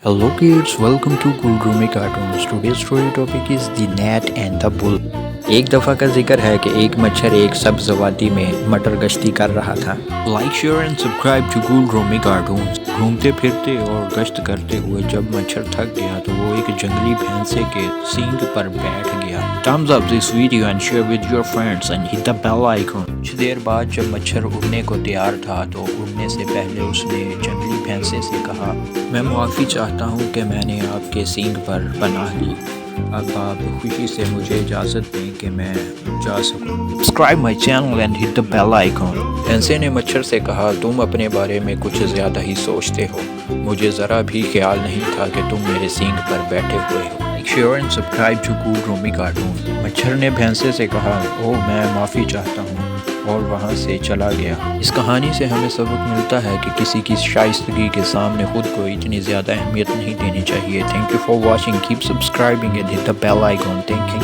Hello kids, welcome to Guldrumi Cartoons. Today's story topic is the gnat and the bull. ایک دفعہ کا ذکر ہے کہ ایک مچھر ایک سبز وادی میں مٹر گشتی کر رہا تھا. Like share and subscribe to گلڈرومی کارٹونز. گھومتے پھرتے اور گشت کرتے ہوئے جب مچھر تھک گیا تو وہ ایک جنگلی بھینسے کے سینگ پر بیٹھ گیا. Thumbs up this video and share with your friends and hit the bell icon. کچھ دیر بعد جب مچھر اڑنے کو تیار تھا تو اڑنے سے پہلے اس نے جنگلی بھینسے سے کہا, میں معافی چاہتا ہوں کہ میں نے آپ کے سینگ پر پناہ لی. اب آپ خوشی سے مجھے اجازت دیں کہ میں جا سکوں. Subscribe my channel and hit the bell icon. بھینسے نے مچھر سے کہا, تم اپنے بارے میں کچھ زیادہ ہی سوچتے ہو. مجھے ذرا بھی خیال نہیں تھا کہ تم میرے سینگ پر بیٹھے ہوئے ہو. Share and subscribe to گلڈرومی کارٹون. مچھر نے بھینسے سے کہا, میں معافی چاہتا ہوں, اور وہاں سے چلا گیا. اس کہانی سے ہمیں سبق ملتا ہے کہ کسی کی شائستگی کے سامنے خود کو اتنی زیادہ اہمیت نہیں دینی چاہیے. Thank you for watching. Keep subscribing and hit the bell icon. Thank you.